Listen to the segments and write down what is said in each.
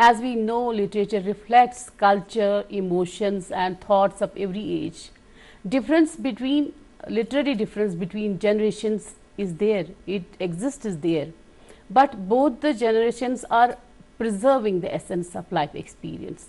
As we know, literature reflects culture, emotions and thoughts of every age. Literary difference between generations is there, it exists there, but both the generations are preserving the essence of life experience.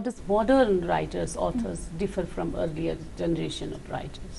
does modern writers, authors differ from earlier generation of writers?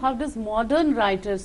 how does modern writers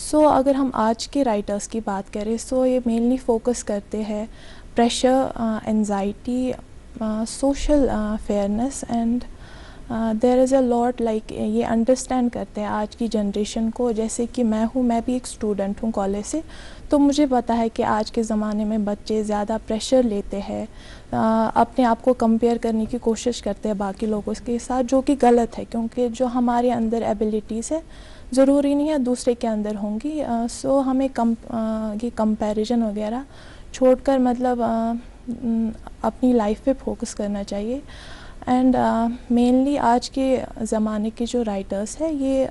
سو اگر ہم آج کے writers کی بات کریں سو یہ mainly focus کرتے ہیں pressure, anxiety, social fairness and there is a lot like یہ انڈرسٹینڈ کرتے ہیں آج کی جنریشن کو. جیسے کہ میں بھی ایک اسٹوڈنٹ ہوں کالج سے, تو مجھے پتہ ہے کہ آج کے زمانے میں بچے زیادہ پریشر لیتے ہیں, اپنے آپ کو کمپیئر کرنے کی کوشش کرتے ہیں باقی لوگوں کے ساتھ, جو کہ غلط ہے کیونکہ جو ہمارے اندر ایبیلٹیز ہے ضروری نہیں ہے دوسرے کے اندر ہوں گی. سو ہمیں یہ کمپیریزن وغیرہ چھوڑ کر مطلب اپنی لائف پہ فوکس کرنا چاہیے. اینڈ مینلی آج کے زمانے کے جو رائٹرس ہیں یہ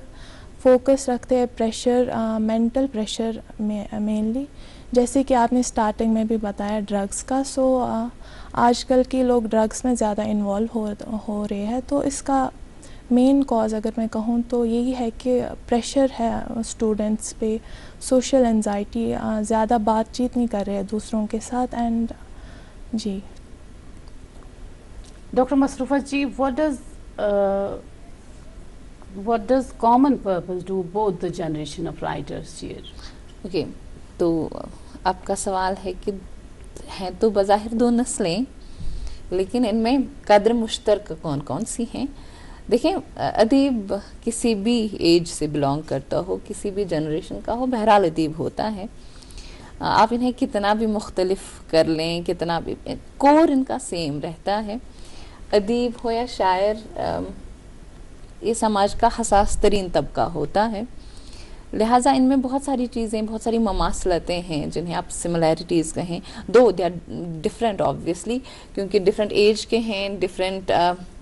فوکس رکھتے ہیں پریشر, مینٹل پریشر میں مینلی, جیسے کہ آپ نے اسٹارٹنگ میں بھی بتایا ڈرگس کا. سو آج کل کے لوگ ڈرگس میں زیادہ انوالو ہو رہے ہیں, تو اس کا مین کاز اگر میں کہوں تو یہی ہے کہ پریشر ہے اسٹوڈنٹس پہ, سوشل انزائٹی, زیادہ بات چیت نہیں کر رہے ہیں دوسروں کے ساتھ. And ji doctor Masroofa ji, what does common purpose do both the generation of writers here? Okay, تو آپ کا سوال ہے کہ ہیں تو بظاہر دو نسلیں, لیکن ان میں قدر مشترک کون کون سی ہیں. دیکھیں, ادیب کسی بھی ایج سے بلانگ کرتا ہو, کسی بھی جنریشن کا ہو, بہرحال ادیب ہوتا ہے. آپ انہیں کتنا بھی مختلف کر لیں, کتنا بھی, کور ان کا سیم رہتا ہے. ادیب ہو یا شاعر, یہ سماج کا حساس ترین طبقہ ہوتا ہے, لہٰذا ان میں بہت ساری چیزیں, بہت ساری مماثلتیں ہیں جنہیں آپ سملیرٹیز کہیں. دو دے آر ڈفرینٹ آبویسلی, کیونکہ ڈفرینٹ ایج کے ہیں, ڈفرینٹ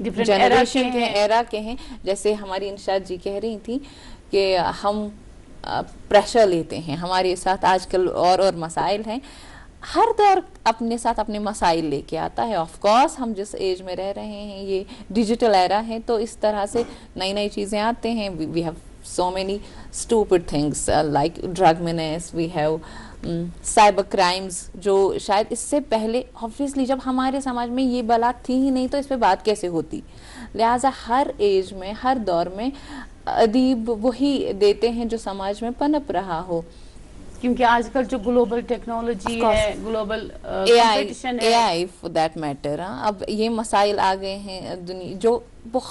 جنریشن کے ہیں, ایرا کے ہیں. جیسے ہماری انشاد جی کہہ رہی تھیں کہ ہم پریشر لیتے ہیں, ہمارے ساتھ آج کل اور مسائل ہیں. ہر دور اپنے ساتھ اپنے مسائل لے کے آتا ہے. آف کورس ہم جس ایج میں رہ رہے ہیں یہ ڈیجیٹل ایرا ہے, تو اس طرح سے نئی چیزیں آتے ہیں. We have so many stupid things like drug menace, we have cyber crimes, جو شاید اس سے پہلے obviously جب ہمارے سماج میں یہ بلا تھی ہی نہیں تو اس پہ بات کیسے ہوتی. لہٰذا ہر ایج میں, ہر دور میں ادیب وہی دیتے ہیں جو سماج میں پنپ رہا ہو. کیونکہ آج کل جو گلوبل ٹیکنالوجی ہے, گلوبل کمپٹیشن ہے, اے آئی فور دیٹ میٹر, اب یہ مسائل آ گئے ہیں جو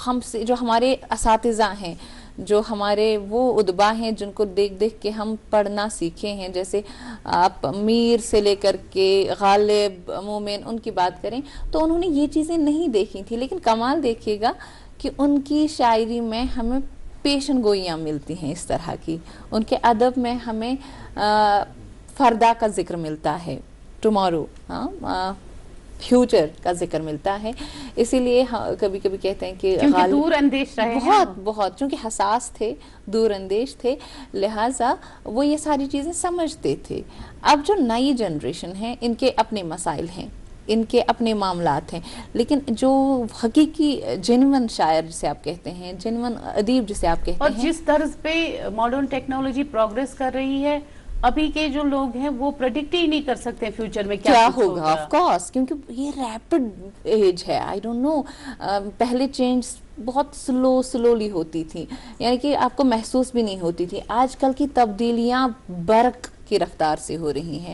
ہم سے, جو ہمارے اساتذہ ہیں, جو ہمارے وہ ادبا ہیں جن کو دیکھ دیکھ کے ہم پڑھنا سیکھے ہیں. جیسے آپ میر سے لے کر کے غالب, مومن, ان کی بات کریں تو انہوں نے یہ چیزیں نہیں دیکھی تھی, لیکن کمال دیکھیے گا کہ ان کی شاعری میں ہمیں پیشن گوئیاں ملتی ہیں اس طرح کی. ان کے ادب میں ہمیں فردا کا ذکر ملتا ہے, ٹمارو, فیوچر کا ذکر ملتا ہے. اسی لیے کبھی کبھی کہتے ہیں کہ دور اندیش رہے, بہت چونکہ حساس تھے, دور اندیش تھے, لہٰذا وہ یہ ساری چیزیں سمجھتے تھے. اب جو نئی جنریشن ہے ان کے اپنے مسائل ہیں, ان کے اپنے معاملات ہیں, لیکن جو حقیقی جینون شاعر جسے آپ کہتے ہیں, جینون ادیب جسے آپ کہتے ہیں, اور جس طرز پہ ماڈرن ٹیکنالوجی پروگریس کر رہی ہے, ابھی کے جو لوگ ہیں وہ پریڈکٹ ہی نہیں کر سکتے فیوچر میں کیا ہوگا. آف کورس, کیونکہ یہ ریپڈ ایج ہے. آئی ڈونٹ نو, پہلے چینج بہت سلولی ہوتی تھی, یعنی کہ آپ کو محسوس بھی نہیں ہوتی تھی. آج کل کی تبدیلیاں برق کی رفتار سے ہو رہی ہیں,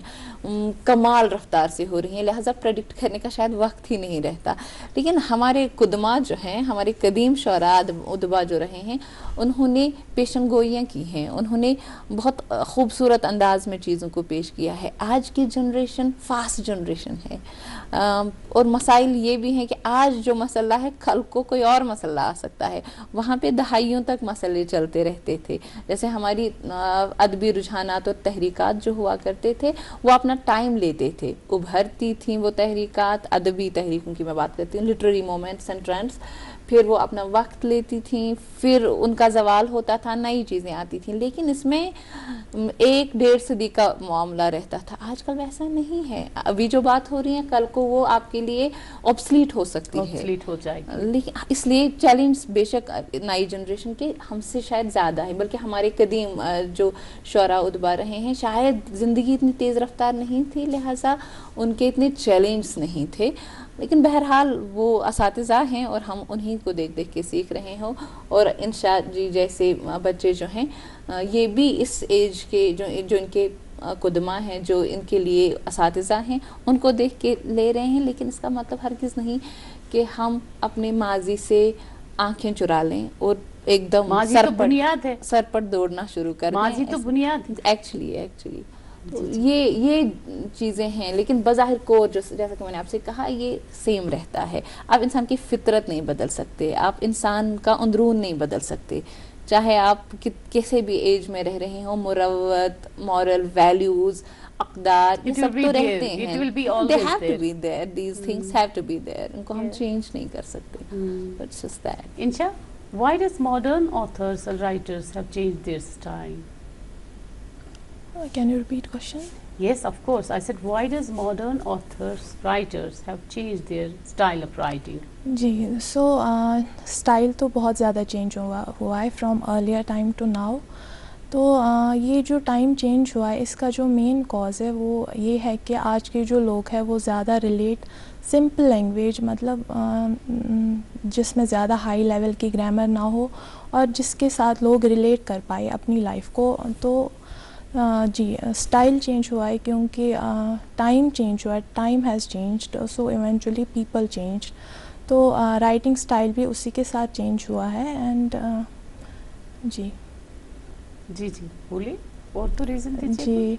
کمال رفتار سے ہو رہی ہیں, لہٰذا پریڈکٹ کرنے کا شاید وقت ہی نہیں رہتا. لیکن ہمارے قدماء جو ہیں, ہمارے قدیم شعراء ادبا جو رہے ہیں, انہوں نے پیشن گوئیاں کی ہیں, انہوں نے بہت خوبصورت انداز میں چیزوں کو پیش کیا ہے. آج کی جنریشن فاسٹ جنریشن ہے, اور مسائل یہ بھی ہیں کہ آج جو مسئلہ ہے کل کو کوئی اور مسئلہ آ سکتا ہے. وہاں پہ دہائیوں تک مسئلے چلتے رہتے تھے. جیسے ہماری ادبی رجحانات اور تحریکات جو ہوا کرتے تھے وہ اپنا ٹائم لیتے تھے, ابھرتی تھیں وہ تحریکات, ادبی تحریکوں کی میں بات کرتی ہوں, لٹریری مومنٹس اینڈ ٹرینڈس, پھر وہ اپنا وقت لیتی تھیں, پھر ان کا زوال ہوتا تھا, نئی چیزیں آتی تھیں. لیکن اس میں 1-1.5 صدی کا معاملہ رہتا تھا. آج کل ویسا نہیں ہے. ابھی جو بات ہو رہی ہے کل کو وہ آپ کے لیے آبسلیٹ ہو سکتی ہے, آبسلیٹ ہو جائے گی. لیکن اس لیے چیلنج بے شک نئی جنریشن کے ہم سے شاید زیادہ ہے, بلکہ ہمارے قدیم جو شعراء ادبا رہے ہیں شاید زندگی اتنی تیز رفتار نہیں تھی, لہٰذا ان کے اتنے چیلنجز نہیں تھے. لیکن بہرحال وہ اساتذہ ہیں اور ہم انہیں کو دیکھ دیکھ کے سیکھ رہے ہوں. اور انشاء جی جیسے بچے جو ہیں یہ بھی اس ایج کے جو ان کے قدماء ہیں, جو ان کے لیے اساتذہ ہیں, ان کو دیکھ کے لے رہے ہیں. لیکن اس کا مطلب ہرگز نہیں کہ ہم اپنے ماضی سے آنکھیں چرا لیں اور ایک دم سر پر دوڑنا شروع کر دیں. ماضی تو بنیاد ہے ایکچولی یہ چیزیں ہیں. لیکن بظاہر کو جیسا کہ میں نے آپ سے کہا یہ سیم رہتا ہے. آپ انسان کی فطرت نہیں بدل سکتے, آپ انسان کا اندرون نہیں بدل سکتے, چاہے آپ کسی بھی ایج میں رہ رہے ہوں. مروت, مورل ویلیوز, اقدار, یہ سب تو رہتے ہیں. They have to be there. These things have to be there. ان کو ہم چینج نہیں کر سکتے. It's just that. Insha, why does modern authors and writers have changed their style? Can you repeat question? Yes, of course. I said, why does modern authors, writers have changed their style of writing? جی so style تو بہت زیادہ change ہوا ہے from earlier time to now. تو یہ جو time change ہوا ہے اس کا جو مین کاز ہے وہ یہ ہے کہ آج کے جو لوگ ہیں وہ زیادہ ریلیٹ سمپل لینگویج, مطلب جس میں زیادہ ہائی لیول کی گرامر نہ ہو اور جس کے ساتھ لوگ ریلیٹ کر پائے اپنی لائف کو. تو جی اسٹائل چینج ہوا ہے کیونکہ ٹائم چینج ہوا ہے, time has changed, so eventually people change. تو رائٹنگ اسٹائل بھی اسی کے ساتھ چینج ہوا ہے. اینڈ جی بولیے, اور تو ریزن دیجیے. جی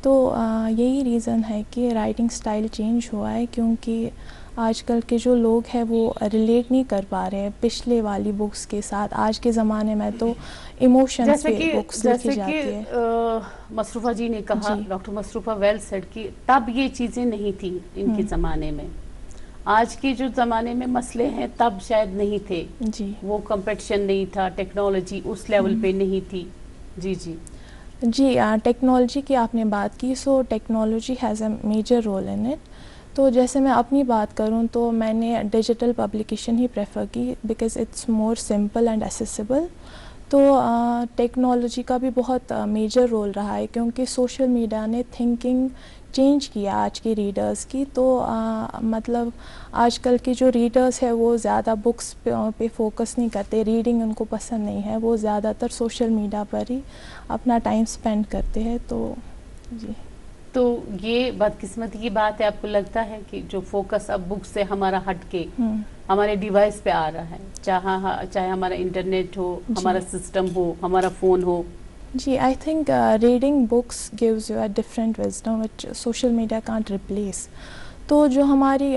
تو یہی ریزن ہے کہ رائٹنگ اسٹائل چینج ہوا ہے کیونکہ آج کل کے جو لوگ ہیں وہ ریلیٹ نہیں کر پا رہے ہیں پچھلے والی بکس کے ساتھ. آج کے زمانے میں تو ایموشنز پہ بکس لکھی جاتی ہے. مصروفہ جی نے کہا, ڈاکٹر مصروفہ ویل سیڈ کہ تب یہ چیزیں نہیں تھیں ان کے زمانے میں. آج کے جو زمانے میں مسئلے ہیں تب شاید نہیں تھے. جی وہ کمپٹیشن نہیں تھا, ٹیکنالوجی اس لیول پہ نہیں تھی. جی ٹیکنالوجی کی آپ نے بات کی. So technology has a major role in it. تو جیسے میں اپنی بات کروں تو میں نے ڈیجیٹل پبلیکیشن ہی پریفر کی because it's more simple and accessible. تو ٹیکنالوجی کا بھی بہت میجر رول رہا ہے کیونکہ سوشل میڈیا نے تھنکنگ چینج کیا آج کے ریڈرز کی. تو مطلب آج کل کے جو ریڈرز ہیں وہ زیادہ بکس پہ فوکس نہیں کرتے, ریڈنگ ان کو پسند نہیں ہے, وہ زیادہ تر سوشل میڈیا پر ہی اپنا ٹائم اسپینڈ کرتے ہیں. تو جی تو یہ بدقسمتی کی بات ہے. آپ کو لگتا ہے کہ جو فوکس اب بک سے ہمارا ہٹ کے ہمارے ڈیوائس پہ آ رہا ہے, چاہے ہمارا انٹرنیٹ ہو, ہمارا سسٹم ہو, ہمارا فون ہو. جی I think reading books gives you a different wisdom which social media can't replace. تو جو ہماری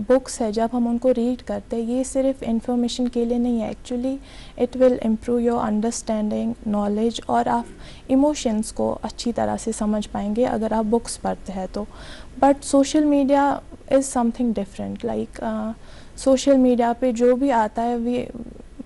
بکس ہے جب ہم ان کو ریڈ کرتے ہیں یہ صرف انفارمیشن کے لیے نہیں ہے, actually it will improve your understanding, knowledge, اور آپ ایموشنس کو اچھی طرح سے سمجھ پائیں گے اگر آپ بکس پڑھتے ہیں تو. But social media is some thing different. Like social media پہ جو بھی آتا ہے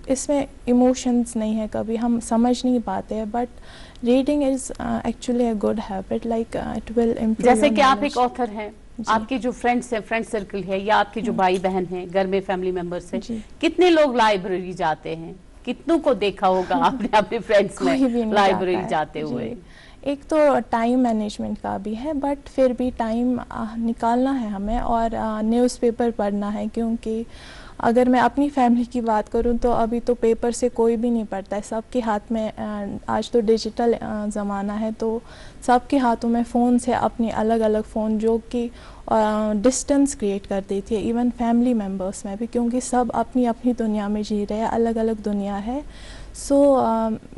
اس میں ایموشنز نہیں ہے, کبھی ہم سمجھ نہیں پاتے ہیں. But reading is actually a good habit, like it will improve. جیسے کہ آپ ایک آتھر ہیں, آپ کے جو فرینڈس ہیں, فرینڈ سرکل ہے, یا آپ کے جو بھائی بہن ہیں گھر میں, فیملی ممبرس ہیں, کتنے لوگ لائبریری جاتے ہیں؟ کتنوں کو دیکھا ہوگا آپ نے اپنے فرینڈس میں لائبریری جاتے ہوئے؟ ایک تو ٹائم مینجمنٹ کا بھی ہے, بٹ پھر بھی ٹائم نکالنا ہے ہمیں, اور نیوز پیپر پڑھنا ہے. کیونکہ اگر میں اپنی فیملی کی بات کروں تو ابھی تو پیپر سے کوئی بھی نہیں پڑھتا ہے, سب کے ہاتھ میں, آج تو ڈیجیٹل زمانہ ہے تو سب کے ہاتھوں میں فونس ہے, اپنی الگ الگ فون, جو کہ ڈسٹنس کریٹ کر دیتی ہے ایون فیملی ممبرس میں بھی, کیونکہ سب اپنی اپنی دنیا میں جی رہے ہیں, الگ الگ دنیا ہے. سو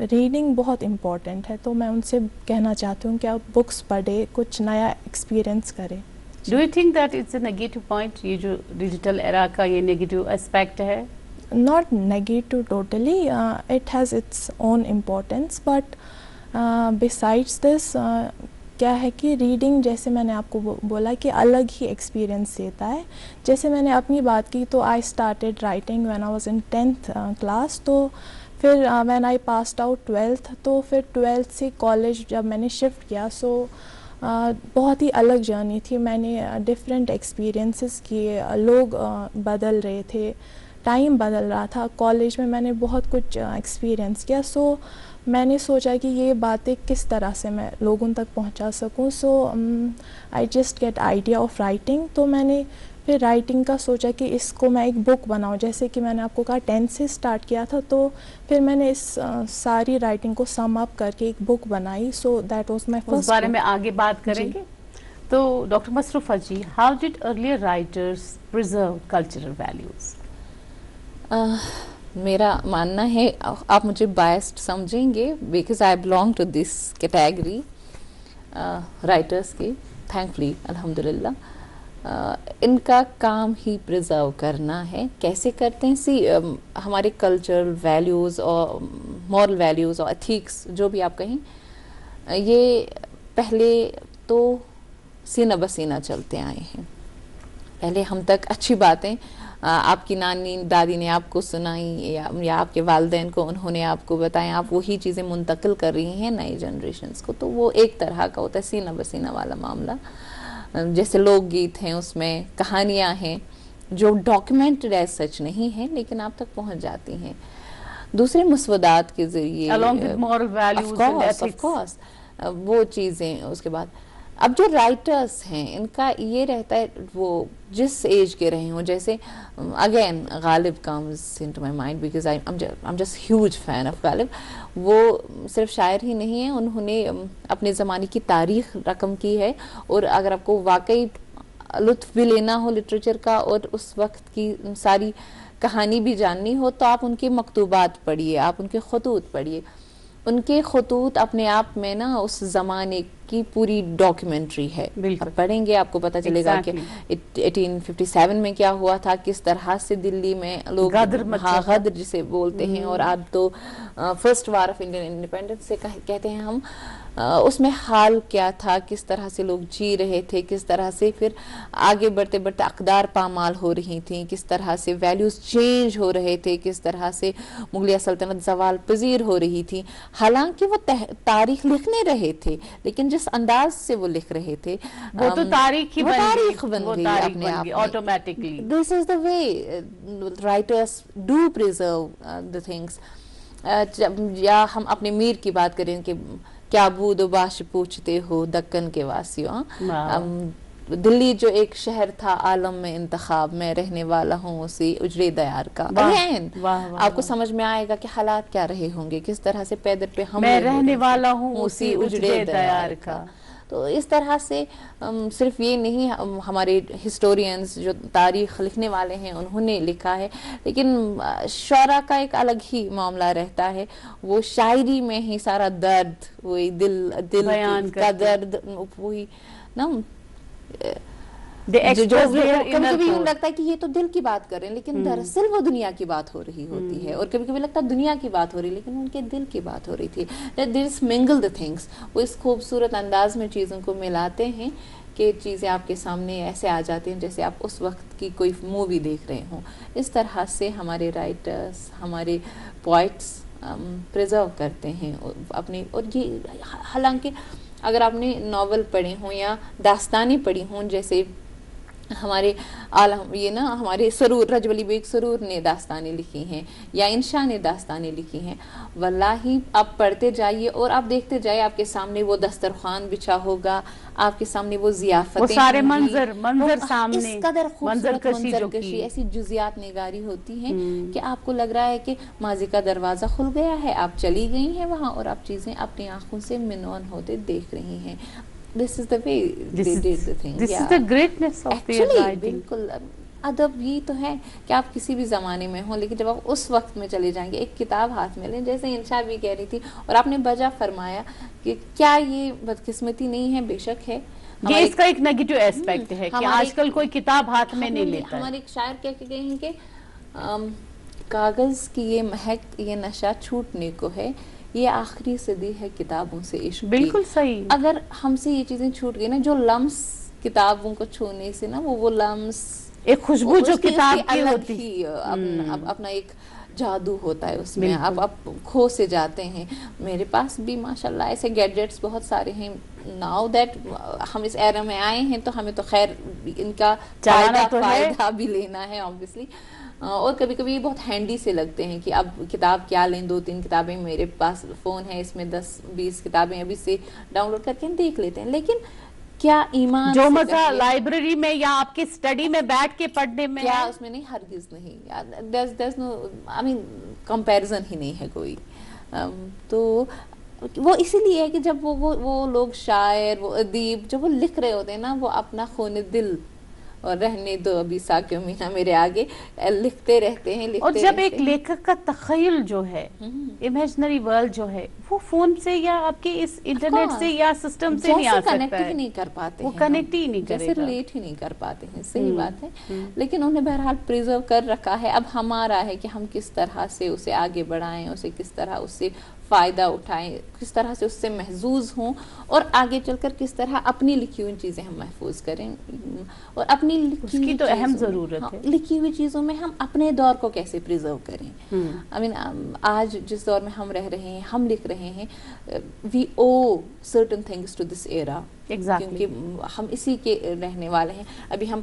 ریڈنگ بہت امپورٹنٹ ہے. تو میں ان سے کہنا چاہتی ہوں کہ آپ بکس پڑھیں, کچھ نیا ایکسپیرئنس کریں. Do you think that it's a negative point, یہ جو ڈیجیٹل ایرا کا یہ نیگیٹو اسپیکٹ ہے؟ Not negative totally, it has its own importance, but besides this کیا ہے کہ ریڈنگ, جیسے میں نے آپ کو بولا کہ الگ ہی ایکسپیرئنس دیتا ہے. جیسے میں نے اپنی بات کی تو I started writing when I was in 10th class. تو پھر when I passed out 12th, تو پھر 12th سے کالج جب میں نے شفٹ کیا, سو بہت ہی الگ جرنی تھی. میں نے ڈفرینٹ ایکسپیرئنسز کیے, لوگ بدل رہے تھے, ٹائم بدل رہا تھا. کالج میں میں نے بہت کچھ ایکسپیرئنس کیا. سو میں نے سوچا کہ یہ باتیں کس طرح سے میں لوگوں تک پہنچا سکوں. So I just get idea of writing. تو میں نے پھر رائٹنگ کا سوچا کہ اس کو میں ایک بک بناؤں. جیسے کہ میں نے آپ کو کہا 10 سے اسٹارٹ کیا تھا, تو پھر میں نے اس ساری رائٹنگ کو سم اپ کر کے ایک بک بنائی. So that was my first. اس بارے میں آگے بات کریں گے. تو doctor Masroofa ji, how did earlier writers preserve cultural values? میرا ماننا ہے, آپ مجھے بائسڈ سمجھیں گے because I belong to this category writers کی, تھینکفلی الحمدللہ. ان کا کام ہی پرزرو کرنا ہے. کیسے کرتے ہیں؟ ہمارے کلچرل ویلیوز اور مورل ویلیوز اور ایتھکس جو بھی آپ کہیں, یہ پہلے تو سینہ بسینہ چلتے آئے ہیں. پہلے ہم تک اچھی باتیں آپ کی نانی دادی نے آپ کو سنائی یا آپ کے والدین کو انہوں نے آپ کو بتائیں, آپ وہی چیزیں منتقل کر رہی ہیں نئی جنریشنز کو. تو وہ ایک طرح کا ہوتا ہے سینہ بسینہ والا معاملہ. جیسے لوک گیت ہیں, اس میں کہانیاں ہیں جو ڈاکیومنٹڈ ایز سچ نہیں ہیں لیکن آپ تک پہنچ جاتی ہیں. دوسرے مسودات کے ذریعے along with moral values and ethics. of course, وہ چیزیں. اس کے بعد اب جو رائٹرز ہیں ان کا یہ رہتا ہے وہ جس ایج کے رہے ہوں. جیسے again Ghalib comes into my mind because I'm just huge fan of غالب. وہ صرف شاعر ہی نہیں ہیں, انہوں نے اپنے زمانے کی تاریخ رقم کی ہے. اور اگر آپ کو واقعی لطف بھی لینا ہو لٹریچر کا اور اس وقت کی ساری کہانی بھی جاننی ہو تو آپ ان کے مکتوبات پڑھیے, آپ ان کے خطوط پڑھیے. ان کے خطوط اپنے آپ میں نا اس زمانے کی پوری ڈاکیومنٹری ہے. آپ پڑھیں گے آپ کو پتہ چلے گا کہ 1857 میں کیا ہوا تھا, کس طرح سے دلی میں لوگ غدر جسے بولتے ہیں, اور اب تو first war of Indian independence سے کہتے ہیں ہم, اس میں حال کیا تھا, کس طرح سے لوگ جی رہے تھے, کس طرح سے پھر آگے بڑھتے بڑھتے اقدار پامال ہو رہی تھیں, کس طرح سے ویلیوز چینج ہو رہے تھے, کس طرح سے مغلیہ سلطنت زوال پذیر ہو رہی تھی. حالانکہ وہ تاریخ لکھنے رہے تھے لیکن جس انداز سے وہ لکھ رہے تھے وہ تو تاریخ ہی بن گئی اپنے آپ میں automatically. This is the way writers do preserve the things. یا ہم اپنے میر کی بات کریں کہ کیا بود و باش پوچھتے ہو دکن کے واسیوں. دلی جو ایک شہر تھا عالم میں انتخاب, میں رہنے والا ہوں اسی اجڑے دیار کا. آپ کو سمجھ میں آئے گا کہ حالات کیا رہے ہوں گے, کس طرح سے پیدر پہ ہم میں رہنے والا ہوں اسی اجڑے دیار کا. تو اس طرح سے صرف یہ نہیں, ہمارے ہسٹورینز جو تاریخ لکھنے والے ہیں انہوں نے لکھا ہے, لیکن شعراء کا ایک الگ ہی معاملہ رہتا ہے. وہ شاعری میں ہی سارا درد, وہی دل کا درد, وہی نا کبھی کبھی لگتا ہے کہ یہ تو دل کی بات کر رہے ہیں لیکن دراصل وہ دنیا کی بات ہو رہی ہوتی ہے, اور کبھی کبھی لگتا ہے دنیا کی بات ہو رہی لیکن ان کے دل کی بات ہو رہی تھی. They just mingle the things. وہ اس خوبصورت انداز میں چیزوں کو ملاتے ہیں کہ چیزیں آپ کے سامنے ایسے آ جاتی ہیں جیسے آپ اس وقت کی کوئی مووی دیکھ رہے ہوں. اس طرح سے ہمارے رائٹرز, ہمارے پوائٹس پرزرو کرتے ہیں اپنی. اور یہ حالانکہ اگر آپ نے ناول پڑھے ہوں یا داستانیں پڑھی ہوں, جیسے ہمارے یہ نا ہمارے سرور رجولی بیگ سرور نے داستانیں لکھی ہیں یا انشا نے داستانیں لکھی ہیں, واللہ آپ پڑھتے جائیے اور آپ دیکھتے جائیے, آپ کے سامنے وہ دسترخوان بچھا ہوگا, آپ کے سامنے وہ ضیافتیں, وہ سارے منظر سامنے, اس قدر خوبصورت منظر کشی, ایسی جزیات نگاری ہوتی ہیں کہ آپ کو لگ رہا ہے کہ ماضی کا دروازہ کھل گیا ہے, آپ چلی گئی ہیں وہاں اور آپ چیزیں اپنی آنکھوں سے منون ہوتے دیکھ رہی ہیں. This is the way they did the thing. This is the greatness of their writing. بالکل ادب یہ تو ہے کہ آپ کسی بھی زمانے میں ہوں لیکن جب آپ اس وقت میں چلے جائیں گے, ایک کتاب ہاتھ میں لیں, جیسے انشا بھی کہہ رہی تھی اور آپ نے بجا فرمایا کہ کیا یہ بدقسمتی نہیں ہے, بے شک ہے. یہ اس کا ایک نیگیٹو ایسپیکٹ ہے کہ آج کل کوئی کتاب ہاتھ میں نہیں لیتا. ہمارے ایک شاعر کہہ کے گئے ہیں کہ کاغذ کی یہ مہک, یہ نشہ چھوٹنے کو ہے, یہ آخری صدی ہے کتابوں سے عشق. بالکل صحیح. اگر ہم سے یہ چیزیں چھوٹ گئی نا, جو لمس کتابوں کو چھونے سے نا, وہ لمس, ایک خوشبو جو کتاب کی ہوتی ہے, اپنا ایک جادو ہوتا ہے اس میں, آپ کھو سے جاتے ہیں. میرے پاس بھی ماشاءاللہ ایسے گیڈجٹس بہت سارے ہیں. ناؤ دیٹ ہم اس ایرا میں آئے ہیں تو ہمیں تو خیر ان کا فائدہ بھی لینا ہے obviously. اور کبھی کبھی یہ بہت ہینڈی سے لگتے ہیں کہ اب کتاب کیا لیں, 2-3 کتابیں میرے پاس فون ہے, اس میں 10-20 کتابیں ابھی سے ڈاؤن لوڈ کر کے دیکھ لیتے ہیں. لیکن کیا ایمان جو سے مزہ کہیے، لائبریری میں یا آپ کے اسٹڈی میں بیٹھ کے پڑھنے میں کیا ہے، اس میں نہیں، ہرگز نہیں. there's no I mean comparison ہی نہیں ہے کوئی. تو وہ اسی لیے ہے کہ جب وہ لوگ شاعر، وہ ادیب، جب وہ لکھ رہے ہوتے ہیں نا، وہ اپنا خون دل اور رہنے دو ابھی ساکیو مینا میرے آگے، لکھتے رہتے ہیں، اور لکھتے جب رہتے ایک ہیں. لیکھک کا تخیل جو ہے، امیجنری ورلڈ جو ہے، وہ فون سے یا آپ کے اس انٹرنیٹ سے یا سسٹم سے نہیں آ جیسے سکتا کنیکٹ ہے، ہی نہیں کر پاتے وہ ہیں، کنیکٹ ہی نہیں کرے جیسے گا. ریلیٹ ہی نہیں کر پاتے ہیں. صحیح بات ہے. لیکن انہیں بہرحال پریزرو کر رکھا ہے. اب ہمارا ہے کہ ہم کس طرح سے اسے آگے بڑھائیں، اسے کس طرح اس سے فائدہ اٹھائیں، کس طرح سے اس سے محظوظ ہوں، اور آگے چل کر کس طرح اپنی لکھی ہوئی چیزیں ہم محفوظ کریں، اور اپنی اس کی تو اہم ضرورت ہے. لکھی ہوئی چیزوں میں ہم اپنے دور کو کیسے پریزرو کریں. I mean آج جس دور میں ہم رہ رہے ہیں، ہم لکھ رہے ہیں، we owe certain things to this era. Exactly. کیونکہ ہم اسی کے رہنے والے ہیں. ابھی ہم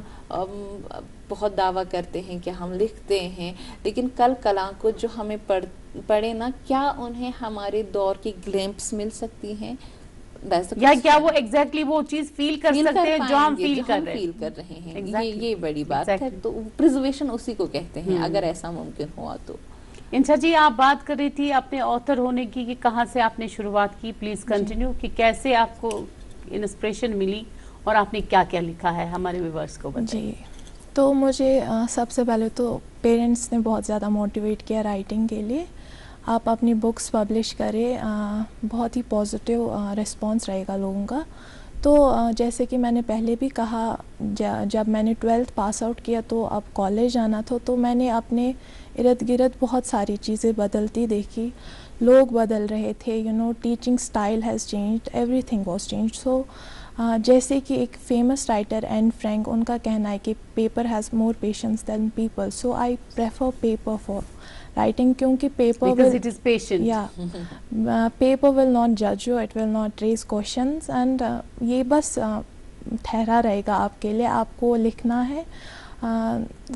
بہت دعویٰ کرتے ہیں کہ ہم لکھتے ہیں، لیکن کل کلاں کو جو ہمیں پڑھے نا، کیا انہیں ہمارے دور کی گلمپس مل سکتی ہیں، یا کیا وہ ایگزیکٹلی وہ چیز فیل کر سکتے ہیں جو ہم فیل کر رہے ہیں. یہ بڑی بات ہے. تو پرزرویشن اسی کو کہتے ہیں، اگر ایسا ممکن ہوا تو. انشا جی، آپ بات کر رہی تھی اپنے آتھر ہونے کی کہ کہاں سے آپ نے شروعات کی. پلیز کنٹینیو کہ کیسے آپ کو انسپریشن ملی اور آپ نے کیا کیا لکھا ہے، ہمارے ویورز کو بتائیے. جی، تو مجھے سب سے پہلے تو پیرنٹس نے بہت زیادہ موٹیویٹ کیا رائٹنگ کے لیے. آپ اپنی بکس پبلش کریں، بہت ہی پازیٹیو رسپانس رہے گا لوگوں کا. تو جیسے کہ میں نے پہلے بھی کہا، جب میں نے 12th پاس آؤٹ کیا تو اب کالج جانا تھا، تو میں نے اپنے ارد گرد بہت ساری چیزیں بدلتی دیکھی. لوگ بدل رہے تھے، teaching style has changed, everything was changed. So جیسے کہ ایک فیمس رائٹر این فرینک، ان کا کہنا ہے کہ paper has more patience than people. So I prefer paper for writing, کیونکہ پیپر ول ناٹ جج you, it will not raise questions, and یہ بس ٹھہرا رہے گا آپ کے لیے. آپ کو لکھنا ہے،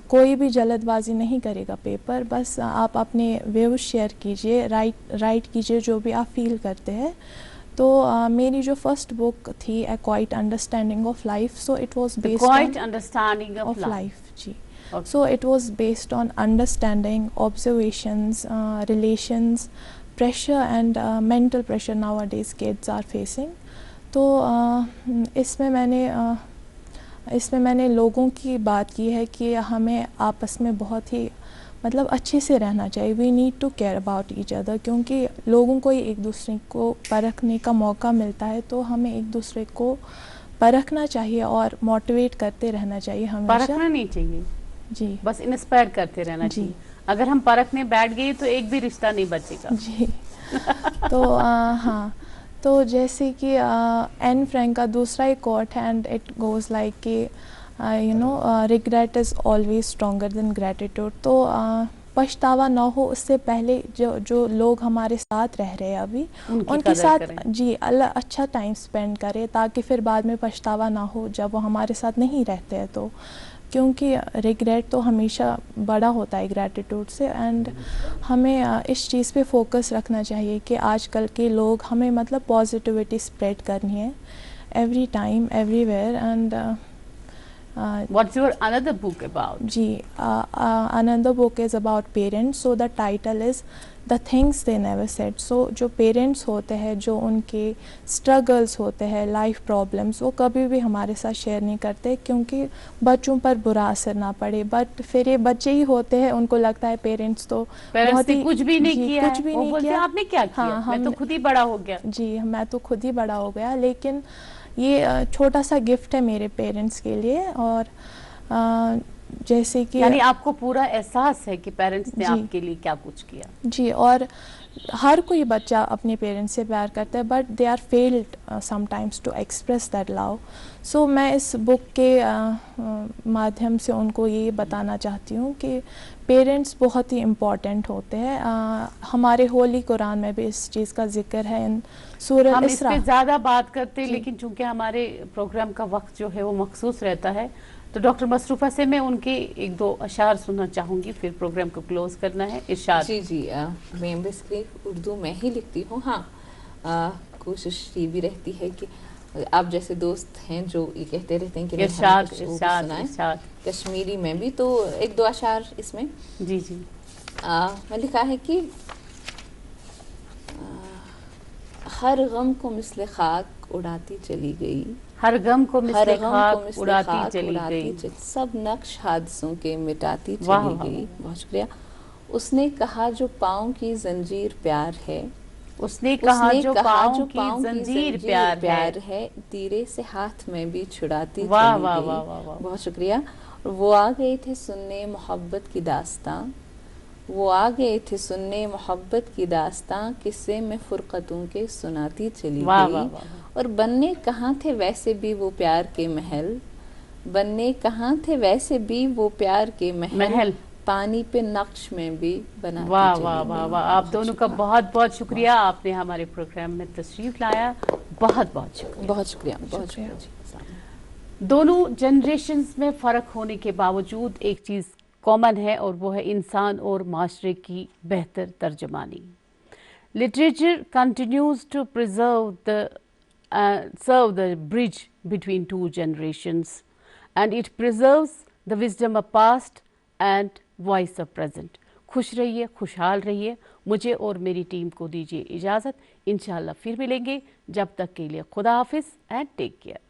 کوئی بھی جلد بازی نہیں کرے گا پیپر. بس آپ اپنے ویوز شیئر کیجئے، رائٹ کیجئے جو بھی آپ فیل کرتے ہیں. تو میری جو فرسٹ بک تھی a quite understanding of life, so it was based off life. جی، so it was based on understanding, observations, relations, pressure and mental pressure nowadays kids are facing. تو اس میں میں نے لوگوں کی بات کی ہے کہ ہمیں آپس میں بہت ہی اچھے سے رہنا چاہیے. We need to care about each other, کیونکہ لوگوں کو ایک دوسرے کو پرکھنے کا موقع ملتا ہے. تو ہمیں ایک دوسرے کو پرکھنا چاہیے اور موٹیویٹ کرتے رہنا چاہیے. ہمیشہ پرکھنا نہیں چاہیے، جی، بس انسپائر کرتے رہنا چاہیے. اگر ہم پرکھنے بیٹھ گئے تو ایک بھی رشتہ نہیں بچے گا. جی. تو ہاں، تو جیسے کہ این فرینک کا دوسرا ایک کوٹ ہے، اینڈ اٹ گوز لائک کہ regret is always stronger than gratitude. تو پچھتاوا نہ ہو اس سے پہلے جو لوگ ہمارے ساتھ رہ رہے ہیں ابھی، ان کے ساتھ جی اچھا ٹائم اسپینڈ کرے، تاکہ پھر بعد میں پچھتاوا نہ ہو جب وہ ہمارے ساتھ نہیں رہتے ہیں. تو کیونکہ ریگریٹ تو ہمیشہ بڑا ہوتا ہے گریٹیٹیوڈ سے. اینڈ ہمیں اس چیز پہ فوکس رکھنا چاہیے کہ آج کل کے لوگ ہمیں پازیٹیوٹی اسپریڈ کرنی ہے every time everywhere. And What's your another book about? جی، another book is about parents. So the title is The Things They Never Said. So جو پیرنٹس ہوتے ہیں، جو ان کے اسٹرگلس ہوتے ہیں، لائف پرابلمس، وہ کبھی بھی ہمارے ساتھ شیئر نہیں کرتے، کیونکہ بچوں پر برا اثر نہ پڑے. بٹ پھر یہ بچے ہی ہوتے ہیں، ان کو لگتا ہے پیرنٹس تو بہت ہی کچھ بھی نہیں کیا، کچھ بھی نہیں کیا، آپ نے کیا کیا، میں تو خود ہی بڑا ہو گیا. جی، میں تو خود ہی بڑا ہو گیا. لیکن یہ چھوٹا سا گفٹ ہے میرے پیرنٹس کے لیے. اور جیسے کہ یعنی آپ کو پورا احساس ہے کہ پیرنٹس نے آپ کے لیے کیا کچھ کیا. جی، اور ہر کوئی بچہ اپنے پیرنٹس سے پیار کرتا ہے، but they are failed sometimes to express that love. So میں اس بک کے مادھیم سے ان کو یہ بتانا چاہتی ہوں کہ پیرنٹس بہت ہی امپورٹنٹ ہوتے ہیں. ہمارے ہولی قرآن میں بھی اس چیز کا ذکر ہے. سورہ ہم اس اسراء پہ زیادہ بات کرتے، لیکن چونکہ ہمارے پروگرام کا وقت جو ہے وہ مخصوص رہتا ہے، تو ڈاکٹر مصروفہ سے میں ان کے ایک دو اشعار سننا چاہوں گی، پھر پروگرام کو کلوز کرنا ہے. ارشاد. جی، میں بیسکلی اردو میں ہی لکھتی ہوں. ہاں، کوشش یہ بھی رہتی ہے کہ آپ جیسے دوست ہیں جو یہ کہتے رہتے ہیں کہ نہیں ہمیں ارشاد کچھ وہ بھی ارشاد سنائیں ارشاد. کشمیری میں بھی، تو ایک دو اشعار اس میں جی جی. میں لکھا ہے کہ ہر غم کو مثل خاک اڑاتی چلی گئی، ہر غم کو ہر مثل غم کو خاک مثل اڑاتی خاک چلی اڑاتی گئی. سب نقش حادثوں کے مٹاتی واہ چلی واہ گئی. واہ. بہت شکریہ. اس نے کہا جو پاؤں کی زنجیر پیار ہے، اس نے اس کہا نے جو کہا پاؤں جو کی پاؤں کی زنجیر زنجیر پیار ہے. ہے، تیرے سے ہاتھ میں بھی چھڑاتی واہ چلی واہ گئی. واہ واہ واہ. بہت شکریہ. وہ آ گئے تھے سننے محبت کی داستاں، وہ آ گئے تھے سننے محبت کی داستاں، قصے میں فرقتوں کے سناتی چلی واہ گئی. واہ واہ واہ. اور بننے کہاں تھے ویسے بھی وہ پیار کے محل، بننے کہاں تھے ویسے بھی وہ پیار کے محل، پانی پہ نقش میں بھی بناتی واہ چلی واہ گئی. واہ واہ. آپ دونوں کا بہت بہت شکریہ، آپ نے ہمارے پروگرام میں تشریف لایا. بہت بہت شکریہ. بہت شکریہ. بہت شکریہ. شکریہ جی. السلام علیکم. دونوں جنریشنز میں فرق ہونے کے باوجود ایک چیز کامن ہے، اور وہ ہے انسان اور معاشرے کی بہتر ترجمانی. Literature continues to serve the bridge between two generations, and it preserves the wisdom of past and voice of present. خوش رہیے، خوشحال رہیے. مجھے اور میری ٹیم کو دیجیے اجازت. انشاءاللہ پھر ملیں گے. جب تک کے لیے خدا حافظ اینڈ ٹیک کیئر.